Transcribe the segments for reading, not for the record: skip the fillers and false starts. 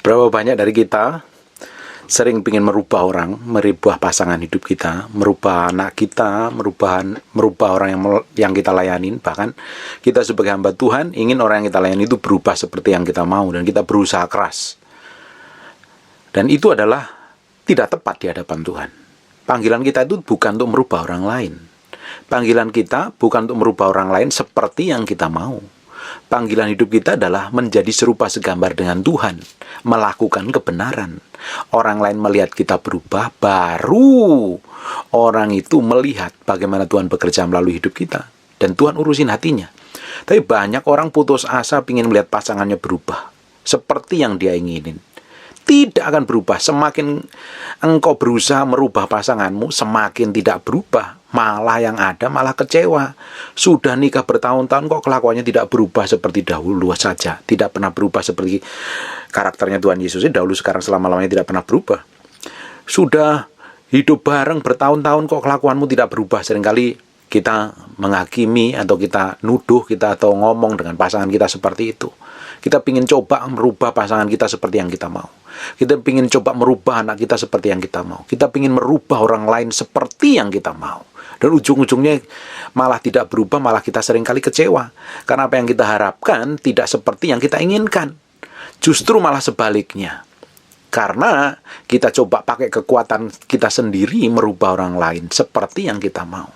Berapa banyak dari kita sering ingin merubah orang, merubah pasangan hidup kita, merubah anak kita, merubah orang yang kita layanin. Bahkan kita sebagai hamba Tuhan ingin orang yang kita layani itu berubah seperti yang kita mau, dan kita berusaha keras. Dan itu adalah tidak tepat di hadapan Tuhan. Panggilan kita itu bukan untuk merubah orang lain. Panggilan kita bukan untuk merubah orang lain seperti yang kita mau. Panggilan hidup kita adalah menjadi serupa segambar dengan Tuhan, melakukan kebenaran. Orang lain melihat kita berubah, baru orang itu melihat bagaimana Tuhan bekerja melalui hidup kita. Dan Tuhan urusin hatinya. Tapi banyak orang putus asa ingin melihat pasangannya berubah seperti yang dia inginin. Tidak akan berubah. Semakin engkau berusaha merubah pasanganmu, semakin tidak berubah. Malah yang ada malah kecewa. Sudah nikah bertahun-tahun kok kelakuannya tidak berubah seperti dahulu saja. Tidak pernah berubah seperti karakternya Tuhan Yesus. Dahulu, sekarang, selama-lamanya tidak pernah berubah. Sudah hidup bareng bertahun-tahun kok kelakuanmu tidak berubah. Seringkali kita menghakimi atau kita nuduh kita atau ngomong dengan pasangan kita seperti itu. Kita ingin coba merubah pasangan kita seperti yang kita mau. Kita ingin coba merubah anak kita seperti yang kita mau. Kita ingin merubah orang lain seperti yang kita mau. Dan ujung-ujungnya malah tidak berubah, malah kita seringkali kecewa. Karena apa yang kita harapkan tidak seperti yang kita inginkan. Justru malah sebaliknya. Karena kita coba pakai kekuatan kita sendiri merubah orang lain seperti yang kita mau.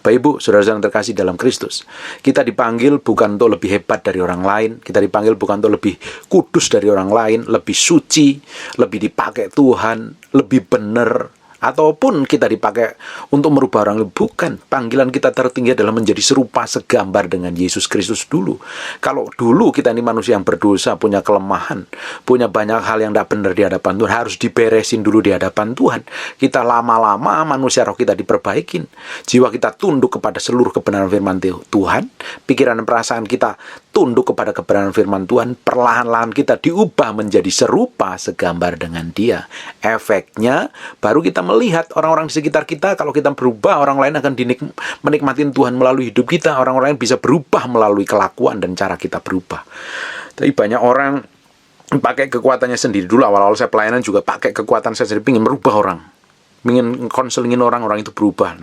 Bapak Ibu, saudara-saudara yang terkasih dalam Kristus, kita dipanggil bukan untuk lebih hebat dari orang lain, kita dipanggil bukan untuk lebih kudus dari orang lain, lebih suci, lebih dipakai Tuhan, lebih benar, ataupun kita dipakai untuk merubah orang lain. Bukan. Panggilan kita tertinggi adalah menjadi serupa segambar dengan Yesus Kristus dulu. Kalau dulu kita ini manusia yang berdosa, punya kelemahan, punya banyak hal yang tidak benar di hadapan Tuhan, harus diberesin dulu di hadapan Tuhan. Kita lama-lama manusia roh kita diperbaikin. Jiwa kita tunduk kepada seluruh kebenaran firman Tuhan. Pikiran dan perasaan kita tunduk kepada kebenaran firman Tuhan. Perlahan-lahan kita diubah menjadi serupa segambar dengan Dia. Efeknya baru kita melihat orang-orang di sekitar kita. Kalau kita berubah, orang lain akan menikmatin Tuhan melalui hidup kita. Orang-orang lain bisa berubah melalui kelakuan dan cara kita berubah. Tapi banyak orang pakai kekuatannya sendiri. Dulu awal-awal saya pelayanan juga pakai kekuatan saya sendiri, ingin merubah orang, ingin konselingin orang itu berubah.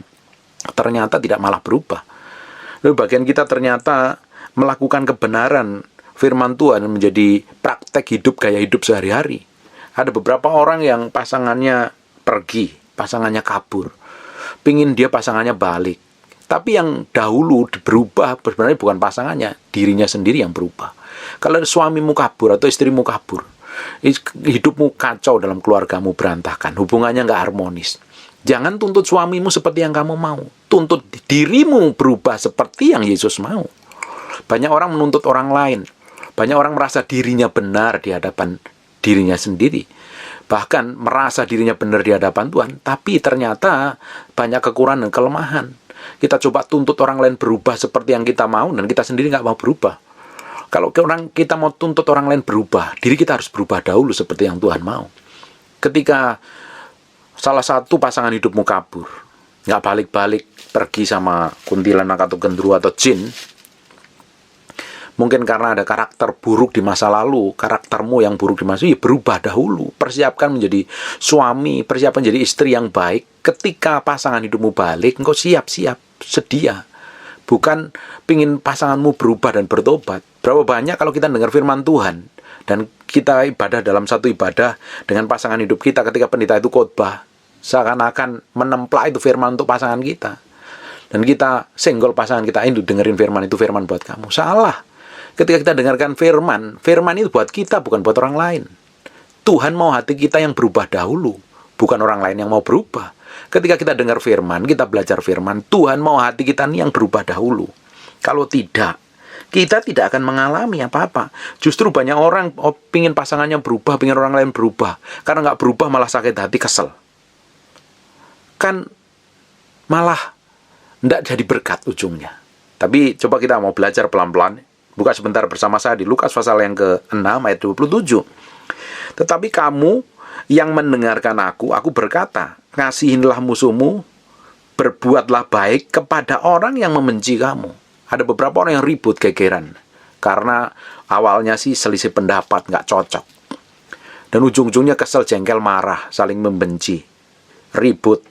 Ternyata tidak, malah berubah. Lalu bagian kita ternyata melakukan kebenaran firman Tuhan menjadi praktek hidup, gaya hidup sehari-hari. Ada beberapa orang yang pasangannya pergi, pasangannya kabur, pingin dia pasangannya balik. Tapi yang dahulu berubah sebenarnya bukan pasangannya, dirinya sendiri yang berubah. Kalau suamimu kabur atau istrimu kabur, hidupmu kacau, dalam keluargamu berantakan, hubungannya nggak harmonis. Jangan tuntut suamimu seperti yang kamu mau. Tuntut dirimu berubah seperti yang Yesus mau. Banyak orang menuntut orang lain. Banyak orang merasa dirinya benar di hadapan dirinya sendiri. Bahkan merasa dirinya benar di hadapan Tuhan. Tapi ternyata banyak kekurangan dan kelemahan. Kita coba tuntut orang lain berubah seperti yang kita mau, dan kita sendiri nggak mau berubah. Kalau kita mau tuntut orang lain berubah, diri kita harus berubah dahulu seperti yang Tuhan mau. Ketika salah satu pasangan hidupmu kabur, nggak balik-balik, pergi sama kuntilanak atau gendruwo atau jin, mungkin karena ada karakter buruk di masa lalu, karaktermu yang buruk di masa lalu, berubah dahulu. Persiapkan menjadi suami, persiapkan menjadi istri yang baik. Ketika pasangan hidupmu balik, engkau siap-siap, sedia. Bukan pingin pasanganmu berubah dan bertobat. Berapa banyak kalau kita dengar firman Tuhan, dan kita ibadah dalam satu ibadah dengan pasangan hidup kita, ketika pendeta itu khotbah, seakan-akan menemplak itu firman untuk pasangan kita. Dan kita senggol pasangan kita, ini dengerin firman, itu firman buat kamu. Salah. Ketika kita dengarkan firman itu buat kita, bukan buat orang lain. Tuhan mau hati kita yang berubah dahulu, bukan orang lain yang mau berubah. Ketika kita dengar firman, kita belajar firman, Tuhan mau hati kita ini yang berubah dahulu. Kalau tidak, kita tidak akan mengalami apa-apa. Justru banyak orang pingin pasangannya berubah, pingin orang lain berubah. Karena nggak berubah malah sakit hati, kesel. Kan malah nggak jadi berkat ujungnya. Tapi coba kita mau belajar pelan-pelan. Buka sebentar bersama saya di Lukas pasal yang ke-6 ayat 27. Tetapi kamu yang mendengarkan aku berkata, kasihilah musuhmu, berbuatlah baik kepada orang yang membenci kamu. Ada beberapa orang yang ribut, gegeran, karena awalnya sih selisih pendapat, nggak cocok. Dan ujung-ujungnya kesel, jengkel, marah, saling membenci, ribut.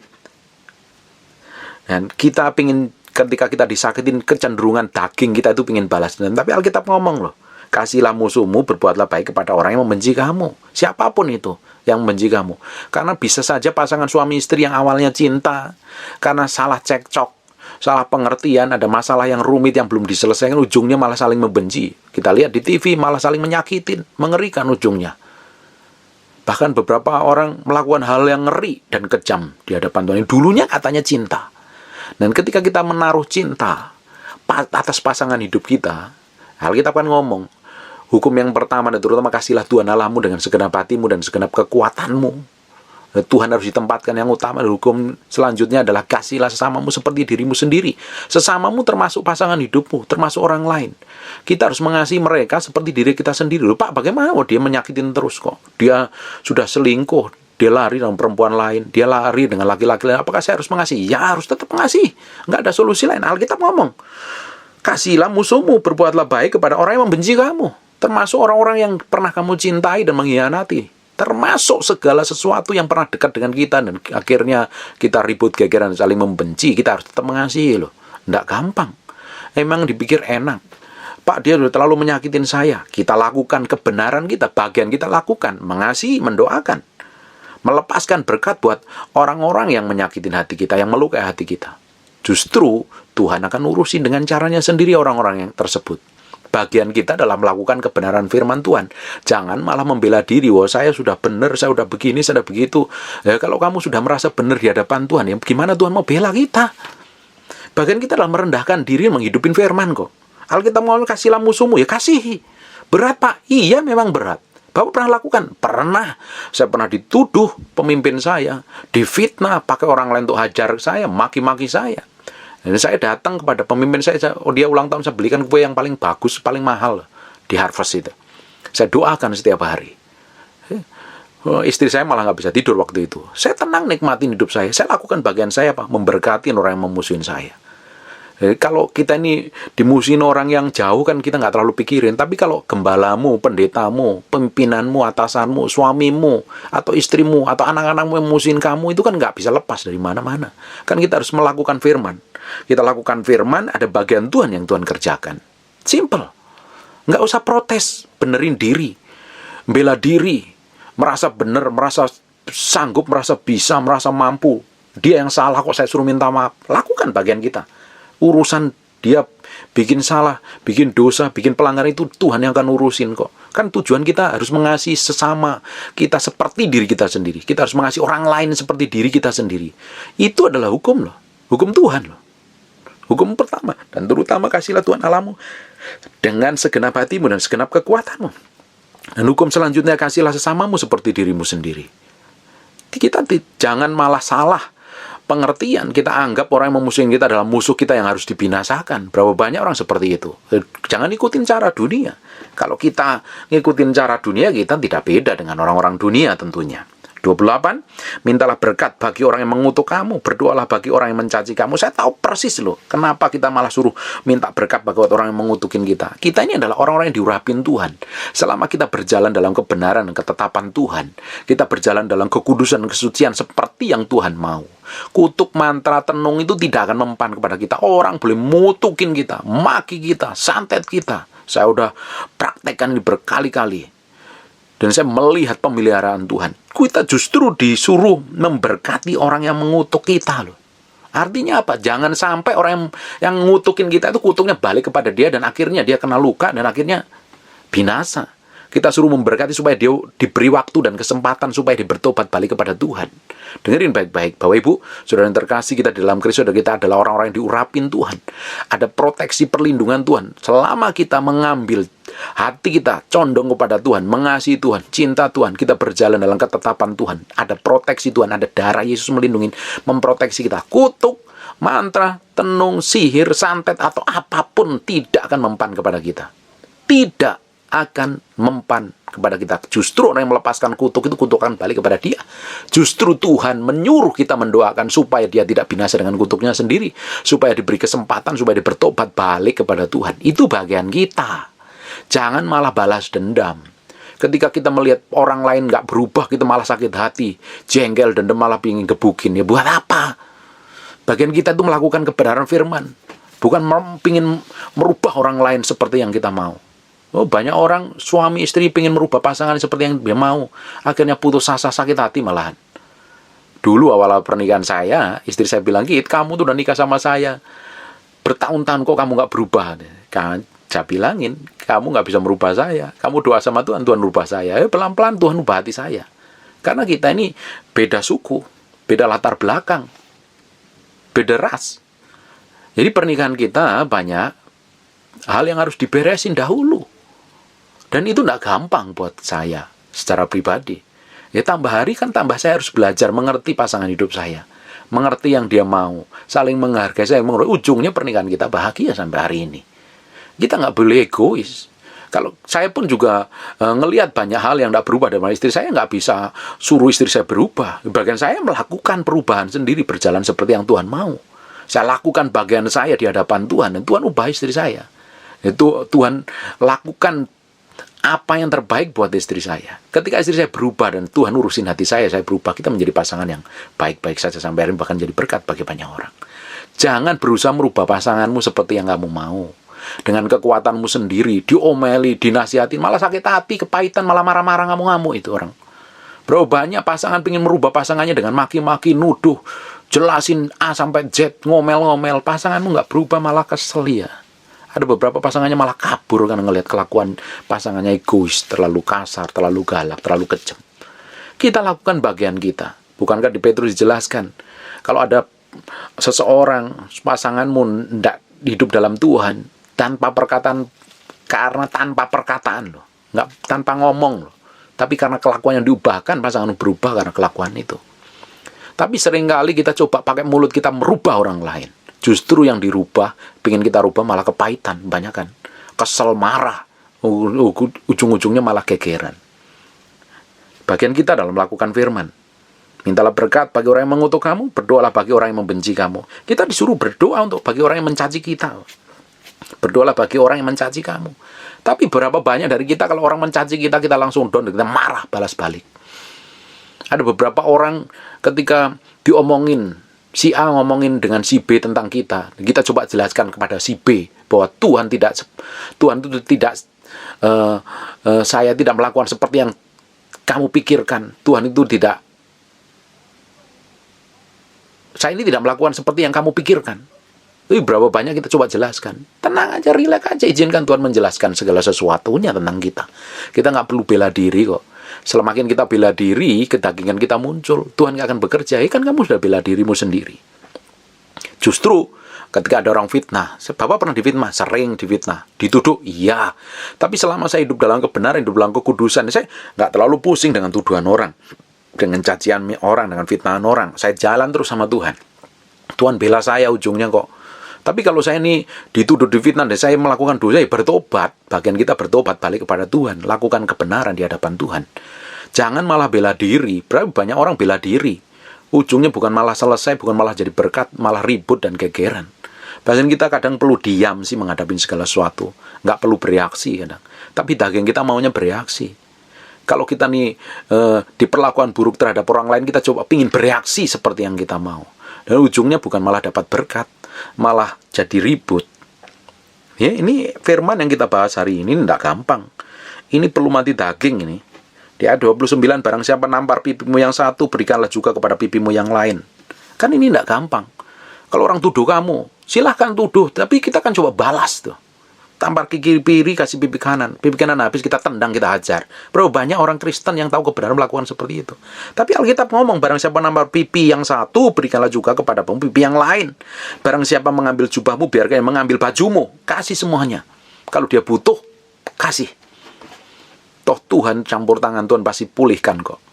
Dan kita pingin, ketika kita disakitin, kecenderungan daging kita itu pingin balas dendam. Tapi Alkitab ngomong loh, kasihilah musuhmu, berbuatlah baik kepada orang yang membenci kamu. Siapapun itu yang membenci kamu. Karena bisa saja pasangan suami istri yang awalnya cinta, karena salah cekcok, salah pengertian, ada masalah yang rumit yang belum diselesaikan, ujungnya malah saling membenci. Kita lihat di TV, malah saling menyakitin, mengerikan ujungnya. Bahkan beberapa orang melakukan hal yang ngeri dan kejam di hadapan Tuhan. Dulunya katanya cinta. Dan ketika kita menaruh cinta atas pasangan hidup kita, Alkitab kan ngomong, hukum yang pertama dan terutama kasihlah Tuhan Allahmu dengan segenap hatimu dan segenap kekuatanmu. Tuhan harus ditempatkan yang utama. Hukum selanjutnya adalah kasihlah sesamamu seperti dirimu sendiri. Sesamamu termasuk pasangan hidupmu, termasuk orang lain. Kita harus mengasihi mereka seperti diri kita sendiri. Loh, Pak, bagaimana? Oh, dia menyakitin terus kok. Dia sudah selingkuh, dia lari dengan perempuan lain, dia lari dengan laki-laki lain. Apakah saya harus mengasihi? Ya, harus tetap mengasihi. Nggak ada solusi lain. Alkitab ngomong, kasihilah musuhmu, berbuatlah baik kepada orang yang membenci kamu. Termasuk orang-orang yang pernah kamu cintai dan mengkhianati. Termasuk segala sesuatu yang pernah dekat dengan kita dan akhirnya kita ribut, gegeran, saling membenci. Kita harus tetap mengasihi loh. Nggak gampang. Emang dipikir enak. Pak, dia sudah terlalu menyakitin saya. Kita lakukan kebenaran kita, bagian kita lakukan. Mengasihi, mendoakan. Melepaskan berkat buat orang-orang yang menyakitin hati kita, yang melukai hati kita. Justru Tuhan akan urusin dengan caranya sendiri orang-orang yang tersebut. Bagian kita dalam melakukan kebenaran firman Tuhan. Jangan malah membela diri. Wah, saya sudah benar, saya sudah begini, saya sudah begitu. Ya, kalau kamu sudah merasa benar di hadapan Tuhan, ya gimana Tuhan mau bela kita? Bagian kita dalam merendahkan diri, menghidupin firman kok. Alkitab ngomong kasihlah musuhmu, ya kasihi. Berat, Pak? Iya, memang berat. Bapak pernah lakukan? Pernah. Saya pernah dituduh pemimpin saya, difitnah, pakai orang lain untuk hajar saya, maki-maki saya. Dan saya datang kepada pemimpin saya, oh dia ulang tahun, saya belikan kue yang paling bagus, paling mahal di Harvest itu. Saya doakan setiap hari. Istri saya malah nggak bisa tidur waktu itu. Saya tenang nikmatin hidup saya lakukan bagian saya, Pak, memberkati orang yang memusuhin saya. Jadi, kalau kita ini dimusuhin orang yang jauh kan kita nggak terlalu pikirin. Tapi kalau gembalamu, pendetamu, pimpinanmu, atasanmu, suamimu, atau istrimu, atau anak-anakmu yang memusuhin kamu, itu kan nggak bisa lepas dari mana-mana. Kan kita harus melakukan firman. Kita lakukan firman, ada bagian Tuhan yang Tuhan kerjakan. Simple. Nggak usah protes, benerin diri, bela diri, merasa bener, merasa sanggup, merasa bisa, merasa mampu. Dia yang salah kok saya suruh minta maaf. Lakukan bagian kita. Urusan dia bikin salah, bikin dosa, bikin pelanggaran itu Tuhan yang akan urusin kok. Kan tujuan kita harus mengasihi sesama kita seperti diri kita sendiri. Kita harus mengasihi orang lain seperti diri kita sendiri. Itu adalah hukum loh. Hukum Tuhan loh. Hukum pertama. Dan terutama kasihlah Tuhan Allahmu dengan segenap hatimu dan segenap kekuatanmu. Dan hukum selanjutnya kasihlah sesamamu seperti dirimu sendiri. Kita jangan malah salah pengertian, kita anggap orang yang memusuhin kita adalah musuh kita yang harus dibinasakan. Berapa banyak orang seperti itu. Jangan ikutin cara dunia. Kalau kita ngikutin cara dunia, kita tidak beda dengan orang-orang dunia tentunya. 28, mintalah berkat bagi orang yang mengutuk kamu, berdoalah bagi orang yang mencaci kamu. Saya tahu persis loh, kenapa kita malah suruh minta berkat bagi orang yang mengutukin kita. Kita ini adalah orang-orang yang diurapin Tuhan. Selama kita berjalan dalam kebenaran dan ketetapan Tuhan, kita berjalan dalam kekudusan dan kesucian seperti yang Tuhan mau. Kutuk, mantra, tenung itu tidak akan mempan kepada kita. Orang boleh mutukin kita, maki kita, santet kita. Saya udah praktekkan ini berkali-kali. Dan saya melihat pemeliharaan Tuhan. Kita justru disuruh memberkati orang yang mengutuk kita loh. Artinya apa? Jangan sampai orang yang ngutukin kita itu kutuknya balik kepada dia dan akhirnya dia kena luka dan akhirnya binasa. Kita suruh memberkati supaya dia diberi waktu dan kesempatan supaya dia bertobat balik kepada Tuhan. Dengerin baik-baik, Bapak Ibu, saudara yang terkasih, kita di dalam Kristus, kita adalah orang-orang yang diurapin Tuhan. Ada proteksi perlindungan Tuhan. Selama kita mengambil hati kita condong kepada Tuhan, mengasihi Tuhan, cinta Tuhan, kita berjalan dalam ketetapan Tuhan. Ada proteksi Tuhan, ada darah Yesus melindungi, memproteksi kita. Kutuk, mantra, tenung, sihir, santet, atau apapun tidak akan mempan kepada kita. Tidak akan mempan kepada kita. Justru orang yang melepaskan kutuk itu kutukan balik kepada dia. Justru Tuhan menyuruh kita mendoakan supaya dia tidak binasa dengan kutuknya sendiri, supaya diberi kesempatan, supaya dia bertobat balik kepada Tuhan. Itu bagian kita. Jangan malah balas dendam. Ketika kita melihat orang lain nggak berubah, kita malah sakit hati, jengkel, dan malah ingin gebukin. Ya buat apa? Bagian kita itu melakukan kebenaran firman, bukan ingin merubah orang lain seperti yang kita mau. Oh, banyak orang suami istri ingin merubah pasangan seperti yang dia mau, akhirnya putus asa, sakit hati malahan. Dulu awal pernikahan saya, istri saya bilang, "Git, kamu tuh udah nikah sama saya bertahun-tahun kok kamu nggak berubah." Kan saya bilangin, kamu nggak bisa merubah saya. Kamu doa sama Tuhan, Tuhan rubah saya. Pelan-pelan Tuhan ubah hati saya. Karena kita ini beda suku, beda latar belakang, beda ras. Jadi pernikahan kita banyak hal yang harus diberesin dahulu. Dan itu nggak gampang buat saya secara pribadi. Ya tambah hari kan tambah saya harus belajar mengerti pasangan hidup saya. Mengerti yang dia mau. Saling menghargai, saya mengerti. Ujungnya pernikahan kita bahagia sampai hari ini. Kita nggak boleh egois. Kalau saya pun juga ngelihat banyak hal yang tidak berubah dari istri saya, nggak bisa suruh istri saya berubah. Bagian saya melakukan perubahan sendiri, berjalan seperti yang Tuhan mau. Saya lakukan bagian saya di hadapan Tuhan, dan Tuhan ubah istri saya. Itu Tuhan lakukan apa yang terbaik buat istri saya. Ketika istri saya berubah dan Tuhan urusin hati saya berubah, kita menjadi pasangan yang baik-baik saja sampai hari ini, bahkan jadi berkat bagi banyak orang. Jangan berusaha merubah pasanganmu seperti yang kamu mau. Dengan kekuatanmu sendiri, diomeli, dinasihatin, malah sakit hati, kepahitan, malah marah-marah, ngamuk-ngamuk itu orang. Bro, banyak pasangan ingin merubah pasangannya dengan maki-maki, nuduh, jelasin A sampai Z, ngomel-ngomel. Pasanganmu nggak berubah, malah kesel ya. Ada beberapa pasangannya malah kabur karena ngelihat kelakuan pasangannya egois, terlalu kasar, terlalu galak, terlalu kejam. Kita lakukan bagian kita. Bukankah di Petrus dijelaskan, kalau ada seseorang, pasanganmu tidak hidup dalam Tuhan, tanpa perkataan, karena tanpa perkataan loh, nggak tanpa ngomong loh, tapi karena kelakuan yang diubahkan, pasangan berubah karena kelakuan itu. Tapi seringkali kita coba pakai mulut kita merubah orang lain. Justru yang dirubah, pengen kita rubah malah kepahitan, banyak kan, kesel, marah, ujung-ujungnya malah gegeran. Bagian kita dalam melakukan firman, mintalah berkat bagi orang yang mengutuk kamu, berdoalah bagi orang yang membenci kamu. Kita disuruh berdoa untuk bagi orang yang mencaci kita. Berdoalah bagi orang yang mencaci kamu. Tapi berapa banyak dari kita kalau orang mencaci kita, kita langsung down, kita marah, balas balik. Ada beberapa orang ketika diomongin, si A ngomongin dengan si B tentang kita, kita coba jelaskan kepada si B bahwa Tuhan itu tidak, saya tidak melakukan seperti yang kamu pikirkan. Tuhan itu tidak, saya ini tidak melakukan seperti yang kamu pikirkan. Tapi berapa banyak kita coba jelaskan. Tenang aja, rileks aja, izinkan Tuhan menjelaskan segala sesuatunya tentang kita. Kita nggak perlu bela diri kok. Semakin kita bela diri, kedagingan kita muncul. Tuhan nggak akan bekerja. Kan kamu sudah bela dirimu sendiri. Justru ketika ada orang fitnah, Bapak pernah difitnah, sering difitnah, dituduh, iya. Tapi selama saya hidup dalam kebenaran, hidup dalam kekudusan, saya nggak terlalu pusing dengan tuduhan orang, dengan cacian orang, dengan fitnahan orang. Saya jalan terus sama Tuhan. Tuhan bela saya ujungnya kok. Tapi kalau saya ini dituduh, difitnah, dan saya melakukan dosa, ya bertobat. Bagian kita bertobat, balik kepada Tuhan. Lakukan kebenaran di hadapan Tuhan. Jangan malah bela diri. Berapa banyak orang bela diri. Ujungnya bukan malah selesai, bukan malah jadi berkat, malah ribut dan gegeran. Bagian kita kadang perlu diam sih menghadapi segala sesuatu. Nggak perlu bereaksi kadang. Tapi daging kita maunya bereaksi. Kalau kita nih diperlakukan buruk terhadap orang lain, kita coba pingin bereaksi seperti yang kita mau. Dan ujungnya bukan malah dapat berkat, malah jadi ribut. Ya, ini firman yang kita bahas hari ini tidak gampang. Ini perlu mati daging ini. Di ayat 29, barang siapa nampar pipimu yang satu, berikanlah juga kepada pipimu yang lain. Kan ini tidak gampang. Kalau orang tuduh kamu, silahkan tuduh, tapi kita kan coba balas tuh. Tampar kiri kiri, kasih pipi kanan habis kita tendang, kita hajar. Bro, banyak orang Kristen yang tahu kebenaran melakukan seperti itu. Tapi Alkitab ngomong, barang siapa nampar pipi yang satu, berikanlah juga kepada pipi yang lain. Barang siapa mengambil jubahmu, biarkan yang mengambil bajumu. Kasih semuanya. Kalau dia butuh, kasih. Toh Tuhan campur tangan, Tuhan pasti pulihkan kok.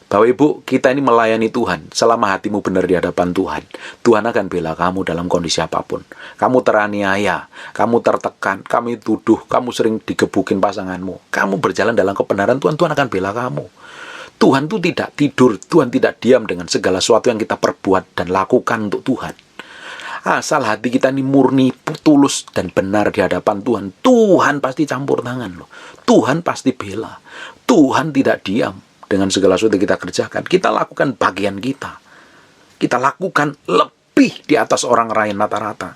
Bapak Ibu, kita ini melayani Tuhan. Selama hatimu benar di hadapan Tuhan, Tuhan akan bela kamu dalam kondisi apapun. Kamu teraniaya, kamu tertekan, kamu tuduh, kamu sering digebukin pasanganmu. Kamu berjalan dalam kebenaran Tuhan, Tuhan akan bela kamu. Tuhan itu tidak tidur, Tuhan tidak diam dengan segala sesuatu yang kita perbuat dan lakukan untuk Tuhan. Asal hati kita ini murni, tulus, dan benar di hadapan Tuhan, Tuhan pasti campur tangan loh. Tuhan pasti bela. Tuhan tidak diam dengan segala sesuatu yang kita kerjakan. Kita lakukan bagian kita. Kita lakukan lebih di atas orang lain rata-rata.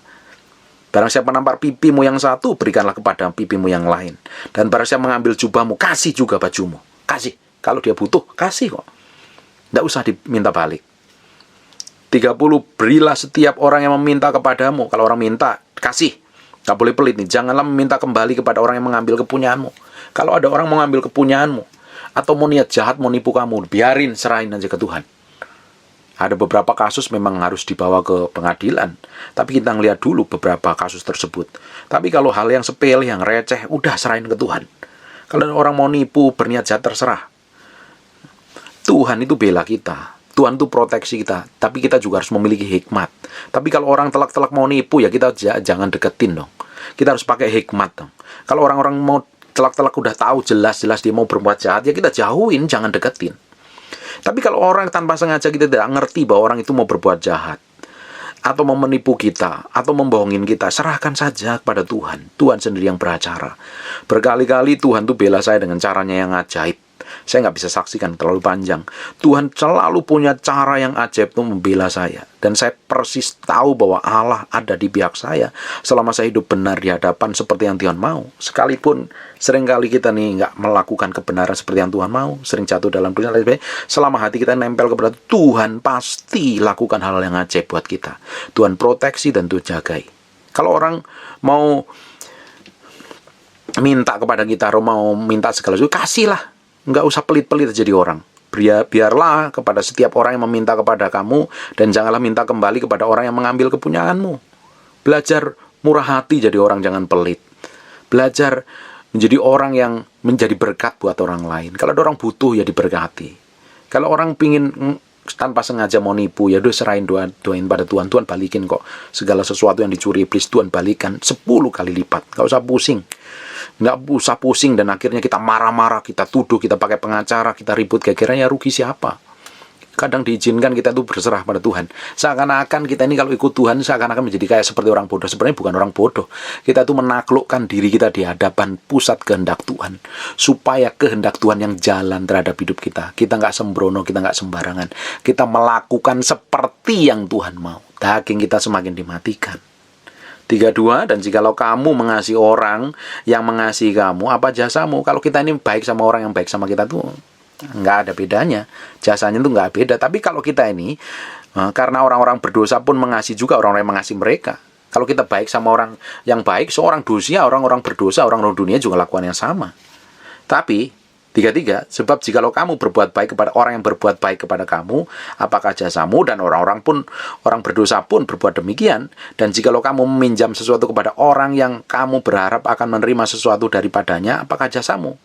Barang siapa nampar pipimu yang satu, berikanlah kepada pipimu yang lain. Dan barang siapa mengambil jubahmu, kasih juga bajumu. Kasih. Kalau dia butuh, kasih kok. Tidak usah diminta balik. 30, berilah setiap orang yang meminta kepadamu. Kalau orang minta, kasih. Gak boleh pelit nih. Janganlah meminta kembali kepada orang yang mengambil kepunyaanmu. Kalau ada orang mengambil kepunyaanmu, atau mau niat jahat, mau nipu kamu, biarin, serahin aja ke Tuhan. Ada beberapa kasus memang harus dibawa ke pengadilan. Tapi kita ngeliat dulu beberapa kasus tersebut. Tapi kalau hal yang sepele, yang receh, udah serahin ke Tuhan. Kalau orang mau nipu, berniat jahat, terserah. Tuhan itu bela kita. Tuhan itu proteksi kita, tapi kita juga harus memiliki hikmat. Tapi kalau orang telak-telak mau nipu, ya kita jangan deketin dong. Kita harus pakai hikmat dong. Kalau orang-orang mau telak-telak udah tahu jelas-jelas dia mau berbuat jahat, ya kita jauhin, jangan deketin. Tapi kalau orang tanpa sengaja kita tidak ngerti bahwa orang itu mau berbuat jahat, atau mau menipu kita, atau membohongin kita, serahkan saja kepada Tuhan. Tuhan sendiri yang beracara. Berkali-kali Tuhan tuh bela saya dengan caranya yang ajaib. Saya nggak bisa saksikan, terlalu panjang. Tuhan selalu punya cara yang ajaib untuk membela saya. Dan saya persis tahu bahwa Allah ada di pihak saya selama saya hidup benar di hadapan seperti yang Tuhan mau. Sekalipun seringkali kita nih nggak melakukan kebenaran seperti yang Tuhan mau, sering jatuh dalam dunia, selama hati kita nempel kepada Tuhan, pasti lakukan hal yang ajaib buat kita. Tuhan proteksi dan Tuhan jagai. Kalau orang mau minta kepada kita, mau minta segala sesuatu, kasihlah. Nggak usah pelit-pelit jadi orang. Biarlah kepada setiap orang yang meminta kepada kamu, dan janganlah minta kembali kepada orang yang mengambil kepunyaanmu. Belajar murah hati jadi orang, jangan pelit. Belajar menjadi orang yang menjadi berkat buat orang lain. Kalau ada orang butuh, ya diberkati. Kalau orang pingin tanpa sengaja mau nipu, ya udah serahin, doain pada Tuhan. Tuhan balikin kok. Segala sesuatu yang dicuri iblis, Tuhan balikan 10 kali lipat. Nggak usah pusing. Nggak usah pusing dan akhirnya kita marah-marah, kita tuduh, kita pakai pengacara, kita ribut, kira-kiranya rugi siapa? Kadang diizinkan kita itu berserah pada Tuhan. Seakan-akan kita ini kalau ikut Tuhan, seakan-akan menjadi kayak seperti orang bodoh. Sebenarnya bukan orang bodoh. Kita itu menaklukkan diri kita di hadapan pusat kehendak Tuhan. Supaya kehendak Tuhan yang jalan terhadap hidup kita. Kita nggak sembrono, kita nggak sembarangan. Kita melakukan seperti yang Tuhan mau. Daging kita semakin dimatikan. 32, dan jikalau kamu mengasihi orang yang mengasihi kamu, apa jasamu? Kalau kita ini baik sama orang yang baik sama kita tuh nggak ada bedanya, jasanya tuh nggak beda. Tapi kalau kita ini, karena orang-orang berdosa pun mengasihi juga orang-orang yang mengasihi mereka. Kalau kita baik sama orang yang baik, seorang dosa, orang-orang berdosa, orang dunia juga lakukan yang sama. Tapi 33, sebab jikalau kamu berbuat baik kepada orang yang berbuat baik kepada kamu, apakah jasamu? Dan orang-orang pun, orang berdosa pun berbuat demikian. Dan jikalau kamu meminjam sesuatu kepada orang yang kamu berharap akan menerima sesuatu daripadanya, apakah jasamu?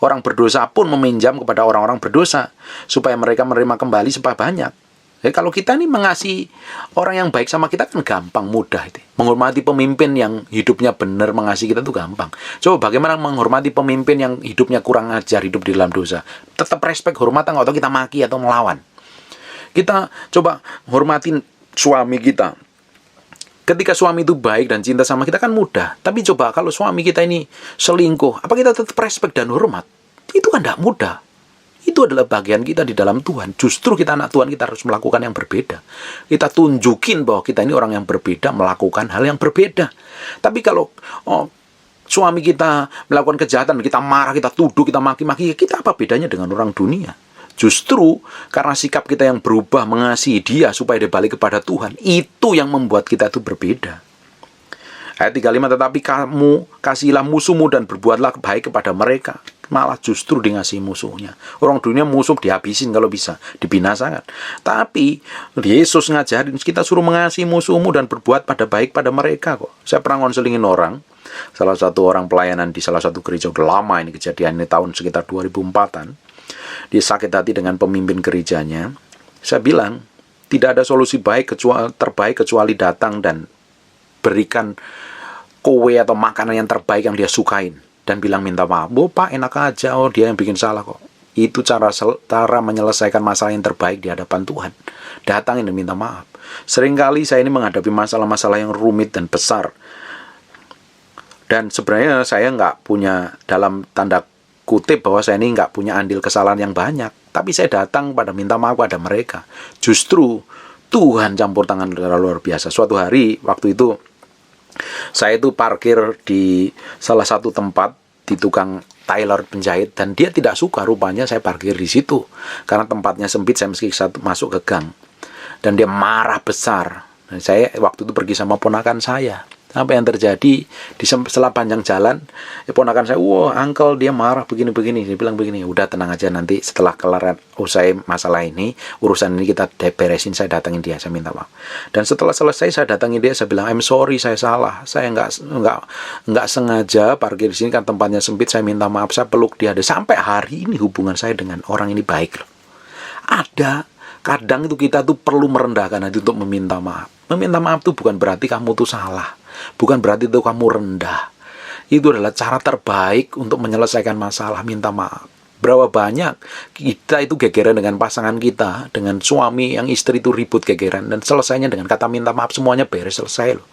Orang berdosa pun meminjam kepada orang-orang berdosa, supaya mereka menerima kembali supaya banyak. Jadi kalau kita ini mengasihi orang yang baik sama kita kan gampang, mudah itu. Menghormati pemimpin yang hidupnya benar mengasihi kita itu gampang. Coba bagaimana menghormati pemimpin yang hidupnya kurang ajar, hidup di dalam dosa. Tetap respect, hormatan, atau kita maki atau melawan. Kita coba hormatin suami kita. Ketika suami itu baik dan cinta sama kita kan mudah. Tapi coba kalau suami kita ini selingkuh, apa kita tetap respect dan hormat? Itu kan tidak mudah. Itu adalah bagian kita di dalam Tuhan. Justru kita anak Tuhan, kita harus melakukan yang berbeda. Kita tunjukin bahwa kita ini orang yang berbeda, melakukan hal yang berbeda. Tapi kalau suami kita melakukan kejahatan, kita marah, kita tuduh, kita maki-maki, kita apa bedanya dengan orang dunia? Justru karena sikap kita yang berubah mengasihi dia supaya dia balik kepada Tuhan, itu yang membuat kita itu berbeda. Ayat 35, tetapi kamu kasihilah musuhmu dan berbuatlah baik kepada mereka. Malah justru dikasihi musuhnya. Orang dunia musuh dihabisin kalau bisa, dibinasakan. Tapi Yesus ngajarin kita suruh mengasihi musuhmu dan berbuat pada baik pada mereka kok. Saya pernah ngonselingin orang, salah satu orang pelayanan di salah satu gereja, udah lama ini kejadian, ini tahun sekitar 2004-an. Dia sakit hati dengan pemimpin gerejanya. Saya bilang, tidak ada solusi terbaik kecuali datang dan berikan kue atau makanan yang terbaik yang dia sukain dan bilang minta maaf. Pak, enak aja, dia yang bikin salah kok. Itu cara menyelesaikan masalah yang terbaik di hadapan Tuhan. Datangin dan minta maaf. Seringkali saya ini menghadapi masalah-masalah yang rumit dan besar. Dan sebenarnya saya nggak punya, dalam tanda kutip, bahwa saya ini nggak punya andil kesalahan yang banyak. Tapi saya datang pada minta maaf pada mereka. Justru Tuhan campur tangan luar biasa. Suatu hari, waktu itu, saya itu parkir di salah satu tempat, di tukang tailor penjahit, dan dia tidak suka rupanya saya parkir di situ karena tempatnya sempit, saya mesti masuk ke gang, dan dia marah besar. Dan saya waktu itu pergi sama ponakan saya. Apa yang terjadi setelah panjang jalan, ponakan saya, wah uncle dia marah begini-begini, dia bilang begini, udah tenang aja, nanti setelah kelar usai masalah ini, urusan ini kita beresin, saya datangin dia, saya minta maaf. Dan setelah selesai saya datangin dia, saya bilang I'm sorry, saya salah, saya nggak sengaja parkir di sini kan tempatnya sempit, saya minta maaf, saya peluk dia. Sampai hari ini hubungan saya dengan orang ini baik loh. Ada kadang itu kita tuh perlu merendahkan hati untuk meminta maaf. Meminta maaf itu bukan berarti kamu tuh salah, bukan berarti itu kamu rendah. Itu adalah cara terbaik untuk menyelesaikan masalah, minta maaf. Berapa banyak kita itu gegeran dengan pasangan kita, dengan suami yang istri itu ribut gegeran, dan selesainya dengan kata minta maaf, semuanya beres, selesai loh.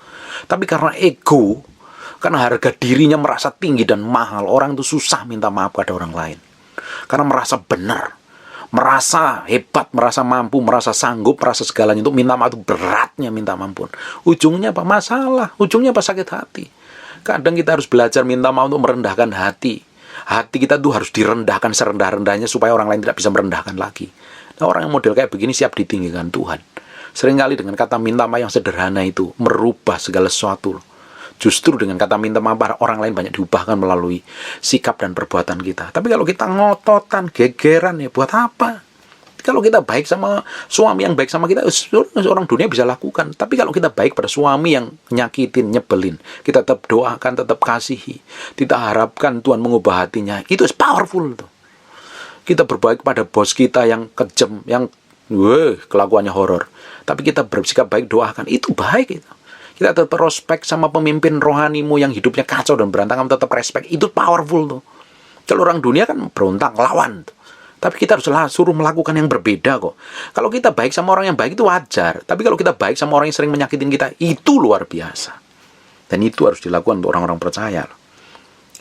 Tapi karena ego, karena harga dirinya merasa tinggi dan mahal, orang itu susah minta maaf pada orang lain. Karena merasa benar, merasa hebat, merasa mampu, merasa sanggup, merasa segalanya. Untuk minta maaf itu beratnya minta maaf. Ujungnya apa? Masalah. Ujungnya apa? Sakit hati. Kadang kita harus belajar minta maaf untuk merendahkan hati. Hati kita tuh harus direndahkan serendah-rendahnya supaya orang lain tidak bisa merendahkan lagi. Nah, orang yang model kayak begini siap ditinggikan Tuhan. Seringkali dengan kata minta maaf yang sederhana itu merubah segala sesuatu. Justru dengan kata minta maaf, orang lain banyak diubahkan melalui sikap dan perbuatan kita. Tapi kalau kita ngototan, gegeran, ya buat apa? Kalau kita baik sama suami yang baik sama kita, orang dunia bisa lakukan. Tapi kalau kita baik pada suami yang nyakitin, nyebelin, kita tetap doakan, tetap kasihi. Kita harapkan Tuhan mengubah hatinya. Itu powerful tuh. Kita berbaik pada bos kita yang kejam, yang kelakuannya horor. Tapi kita bersikap baik, doakan. Itu baik itu. Kita tetap respect sama pemimpin rohanimu yang hidupnya kacau dan berantakan, tetap respect. Itu powerful tuh. Kalau orang dunia kan berontak, lawan tuh. Tapi kita harus suruh melakukan yang berbeda kok. Kalau kita baik sama orang yang baik itu wajar. Tapi kalau kita baik sama orang yang sering menyakitin kita, itu luar biasa. Dan itu harus dilakukan untuk orang-orang percaya loh.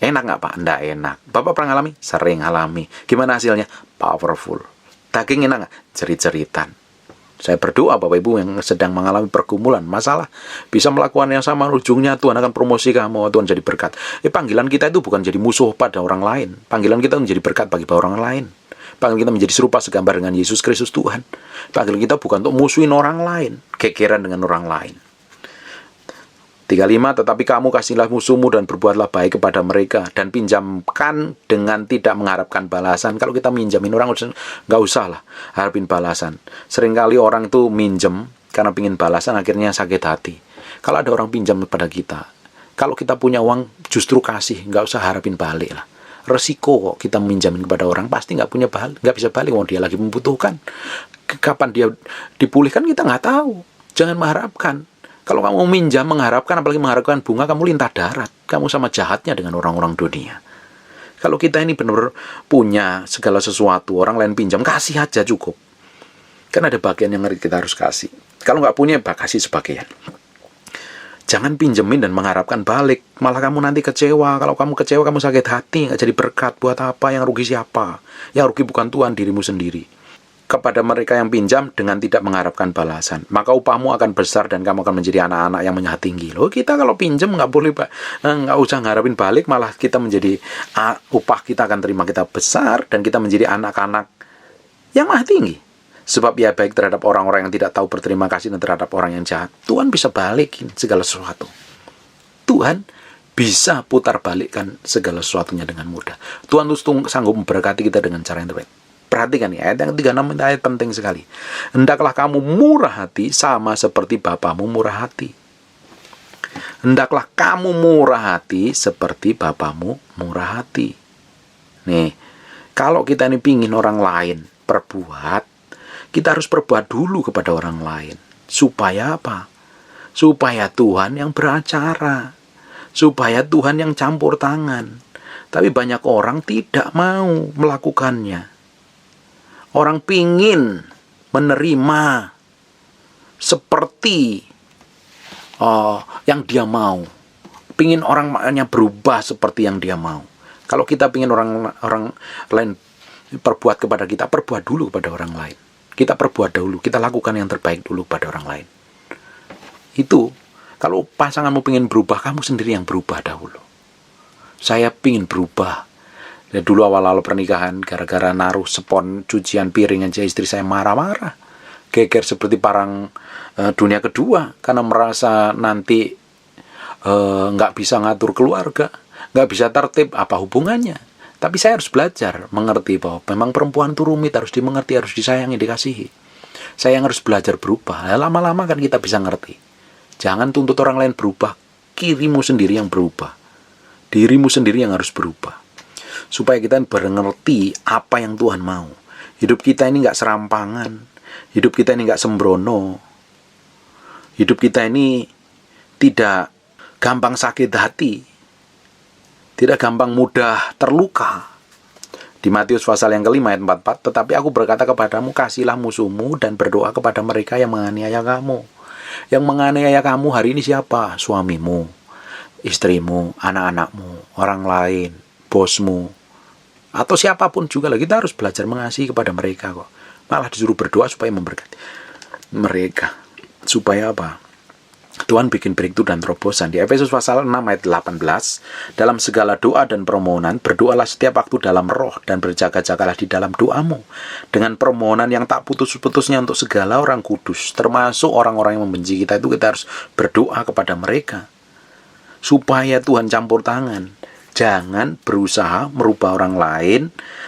Enak nggak Pak? Nggak enak. Bapak pernah ngalami? Sering alami. Gimana hasilnya? Powerful. Daging enak nggak? Cerit-ceritan. Saya berdoa Bapak Ibu yang sedang mengalami pergumulan, masalah, bisa melakukan yang sama, ujungnya Tuhan akan promosi kamu, Tuhan jadi berkat. Panggilan kita itu bukan jadi musuh pada orang lain. Panggilan kita menjadi berkat bagi orang lain. Panggilan kita menjadi serupa segambar dengan Yesus Kristus Tuhan. Panggilan kita bukan untuk musuhin orang lain, gegeran dengan orang lain. 35, tetapi kamu kasihlah musuhmu dan berbuatlah baik kepada mereka, dan pinjamkan dengan tidak mengharapkan balasan. Kalau kita minjamin orang, nggak usah lah harapin balasan. Seringkali orang itu minjem karena pingin balasan, akhirnya sakit hati. Kalau ada orang pinjam kepada kita, kalau kita punya uang, justru kasih, nggak usah harapin balik lah. Resiko kok kita minjamin kepada orang, pasti nggak bisa balik, kalau dia lagi membutuhkan. Kapan dia dipulihkan kita nggak tahu. Jangan mengharapkan. Kalau kamu minjam mengharapkan, apalagi mengharapkan bunga, kamu lintah darat. Kamu sama jahatnya dengan orang-orang dunia. Kalau kita ini benar-benar punya segala sesuatu, orang lain pinjam, kasih aja cukup. Kan ada bagian yang kita harus kasih. Kalau nggak punya, kasih sebagian. Jangan pinjemin dan mengharapkan balik. Malah kamu nanti kecewa. Kalau kamu kecewa, kamu sakit hati, nggak jadi berkat. Buat apa? Yang rugi siapa? Yang rugi bukan Tuhan, dirimu sendiri. Kepada mereka yang pinjam dengan tidak mengharapkan balasan, maka upahmu akan besar dan kamu akan menjadi anak-anak yang menengah tinggi. Loh, kita kalau pinjam nggak boleh nggak usah ngarapin balik, malah kita menjadi upah kita akan terima kita besar dan kita menjadi anak-anak yang menengah tinggi. Sebab ia baik terhadap orang-orang yang tidak tahu berterima kasih dan terhadap orang yang jahat. Tuhan bisa balikin segala sesuatu. Tuhan bisa putar balikkan segala sesuatunya dengan mudah. Tuhan itu sanggup memberkati kita dengan cara yang terbaik. Perhatikan ya, ayat yang 36 ayat penting sekali. Hendaklah kamu murah hati sama seperti Bapamu murah hati. Hendaklah kamu murah hati seperti Bapamu murah hati. Nih, kalau kita ini pingin orang lain perbuat, kita harus perbuat dulu kepada orang lain. Supaya apa? Supaya Tuhan yang beracara. Supaya Tuhan yang campur tangan. Tapi banyak orang tidak mau melakukannya. Orang pingin menerima seperti yang dia mau. Pingin orangnya berubah seperti yang dia mau. Kalau kita pingin orang lain perbuat kepada kita, perbuat dulu kepada orang lain. Kita perbuat dulu, kita lakukan yang terbaik dulu pada orang lain. Itu, kalau pasanganmu pingin berubah, kamu sendiri yang berubah dahulu. Saya pingin berubah. Dan dulu awal-awal pernikahan, gara-gara naruh spon cucian piring aja istri saya marah-marah. Geger seperti parang dunia kedua, karena merasa nanti nggak bisa ngatur keluarga, nggak bisa tertib, apa hubungannya. Tapi saya harus belajar mengerti bahwa memang perempuan itu rumit, harus dimengerti, harus disayangi, dikasihi. Saya yang harus belajar berubah. Lama-lama kan kita bisa ngerti. Jangan tuntut orang lain berubah, dirimu sendiri yang berubah. Dirimu sendiri yang harus berubah. Supaya kita mengerti apa yang Tuhan mau. Hidup kita ini nggak serampangan. Hidup kita ini nggak sembrono. Hidup kita ini tidak gampang sakit hati. Tidak gampang mudah terluka. Di Matius pasal yang kelima ayat 44, tetapi aku berkata kepadamu, kasihilah musuhmu dan berdoa kepada mereka yang menganiaya kamu. Yang menganiaya kamu hari ini siapa? Suamimu, istrimu, anak-anakmu, orang lain, bosmu, atau siapapun juga. Kita harus belajar mengasihi kepada mereka kok. Malah disuruh berdoa supaya memberkati mereka. Supaya apa? Tuhan bikin breakthrough dan terobosan. Di Efesus pasal 6 ayat 18, dalam segala doa dan permohonan, berdoalah setiap waktu dalam roh dan berjaga-jagalah di dalam doamu. Dengan permohonan yang tak putus-putusnya untuk segala orang kudus, termasuk orang-orang yang membenci kita, itu kita harus berdoa kepada mereka. Supaya Tuhan campur tangan. Jangan berusaha merubah orang lain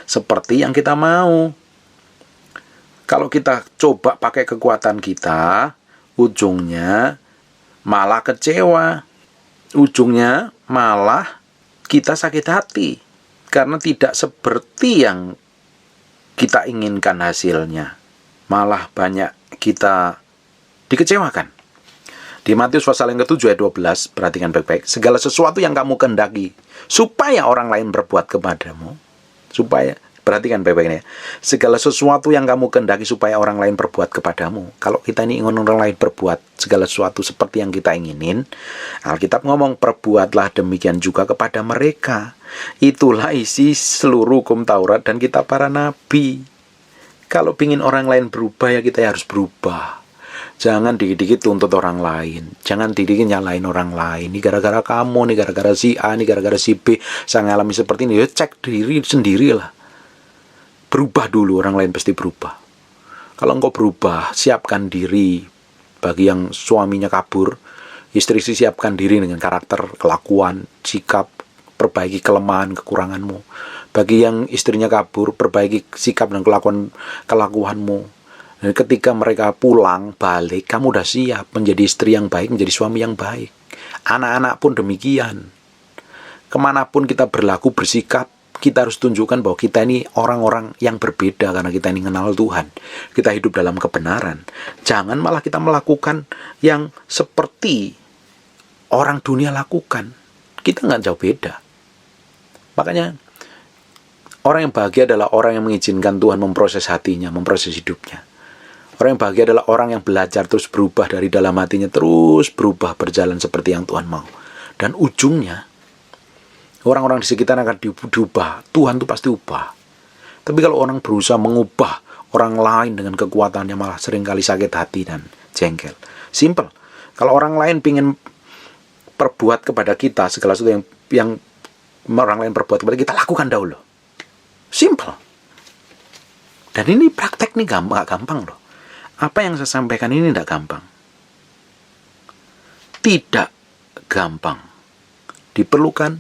seperti yang kita mau. Kalau kita coba pakai kekuatan kita, ujungnya malah kecewa. Ujungnya malah kita sakit hati. Karena tidak seperti yang kita inginkan hasilnya. Malah banyak kita dikecewakan. Di Matius pasal yang ke-7 ayat 12, perhatikan baik-baik. Segala sesuatu yang kamu kehendaki supaya orang lain berbuat kepadamu. Perhatikan baik-baik ya. Segala sesuatu yang kamu kehendaki supaya orang lain berbuat kepadamu. Kalau kita ini ingin orang lain berbuat segala sesuatu seperti yang kita inginin, Alkitab ngomong, perbuatlah demikian juga kepada mereka. Itulah isi seluruh hukum Taurat dan kitab para nabi. Kalau ingin orang lain berubah, ya kita harus berubah. Jangan dikit-dikit tuntut orang lain. Jangan dikit-dikit nyalain orang lain. Ini gara-gara kamu, ini gara-gara si A, ini gara-gara si B. Saya ngalami seperti ini. Ya cek diri sendirilah. Berubah dulu, orang lain pasti berubah. Kalau engkau berubah, siapkan diri. Bagi yang suaminya kabur, istri siapkan diri dengan karakter, kelakuan, sikap, perbaiki kelemahan, kekuranganmu. Bagi yang istrinya kabur, perbaiki sikap dan kelakuanmu. Dan ketika mereka pulang, balik, kamu udah siap menjadi istri yang baik, menjadi suami yang baik. Anak-anak pun demikian. Kemanapun kita berlaku, bersikap, kita harus tunjukkan bahwa kita ini orang-orang yang berbeda karena kita ini mengenal Tuhan. Kita hidup dalam kebenaran. Jangan malah kita melakukan yang seperti orang dunia lakukan. Kita nggak jauh beda. Makanya, orang yang bahagia adalah orang yang mengizinkan Tuhan memproses hatinya, memproses hidupnya. Orang yang bahagia adalah orang yang belajar terus berubah dari dalam hatinya, terus berubah, berjalan seperti yang Tuhan mau. Dan ujungnya, orang-orang di sekitar akan diubah. Tuhan itu pasti ubah. Tapi kalau orang berusaha mengubah orang lain dengan kekuatannya, malah seringkali sakit hati dan jengkel. Simple. Kalau orang lain ingin perbuat kepada kita, segala sesuatu yang orang lain perbuat kepada kita, lakukan dahulu. Simple. Dan ini praktek nih gak gampang loh. Apa yang saya sampaikan ini tidak gampang. Tidak gampang. Diperlukan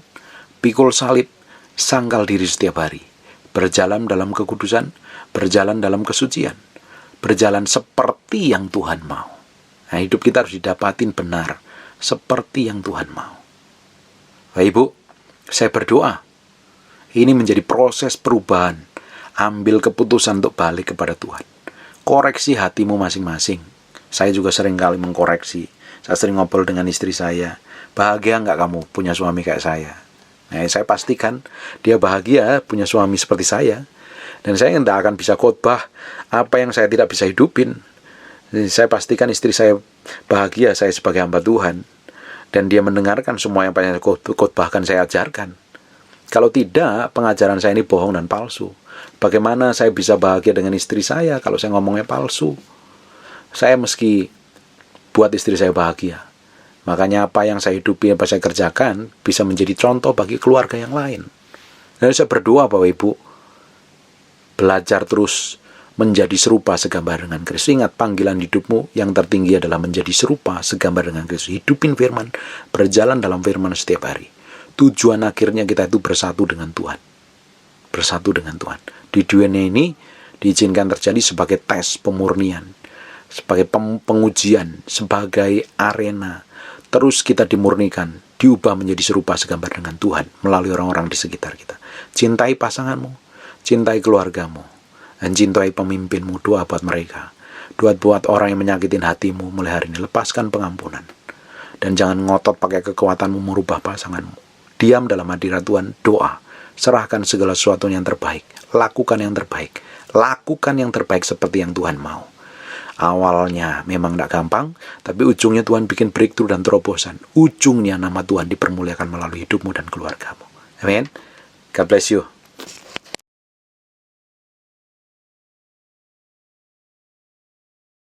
pikul salib, sangkal diri setiap hari. Berjalan dalam kekudusan, berjalan dalam kesucian. Berjalan seperti yang Tuhan mau. Nah, hidup kita harus didapatin benar. Seperti yang Tuhan mau. Bapak Ibu, saya berdoa. Ini menjadi proses perubahan. Ambil keputusan untuk balik kepada Tuhan. Koreksi hatimu masing-masing. Saya juga sering kali mengkoreksi. Saya sering ngobrol dengan istri saya. Bahagia nggak kamu punya suami kayak saya? Nah, saya pastikan dia bahagia punya suami seperti saya. Dan saya tidak akan bisa khotbah apa yang saya tidak bisa hidupin. Jadi saya pastikan istri saya bahagia, saya sebagai hamba Tuhan, dan dia mendengarkan semua yang saya khotbahkan, saya ajarkan. Kalau tidak, pengajaran saya ini bohong dan palsu. Bagaimana saya bisa bahagia dengan istri saya kalau saya ngomongnya palsu? Saya mesti buat istri saya bahagia. Makanya apa yang saya hidupi, apa saya kerjakan, bisa menjadi contoh bagi keluarga yang lain. Dan saya berdoa Bapak Ibu, belajar terus menjadi serupa segambar dengan Kristus. Ingat, panggilan hidupmu yang tertinggi adalah menjadi serupa segambar dengan Kristus. Hidupin firman, berjalan dalam firman setiap hari. Tujuan akhirnya kita itu bersatu dengan Tuhan. Bersatu dengan Tuhan. Di dunia ini diizinkan terjadi sebagai tes pemurnian, sebagai pengujian, sebagai arena. Terus kita dimurnikan, diubah menjadi serupa segambar dengan Tuhan melalui orang-orang di sekitar kita. Cintai pasanganmu, cintai keluargamu, dan cintai pemimpinmu. Doa buat mereka. Doa buat orang yang menyakitin hatimu mulai hari ini. Lepaskan pengampunan. Dan jangan ngotot pakai kekuatanmu merubah pasanganmu. Diam dalam hadirat Tuhan, doa. Serahkan segala sesuatu yang terbaik. Lakukan yang terbaik. Lakukan yang terbaik seperti yang Tuhan mau. Awalnya memang tidak gampang, tapi ujungnya Tuhan bikin breakthrough dan terobosan. Ujungnya nama Tuhan dipermuliakan melalui hidupmu dan keluargamu. Amin. God bless you.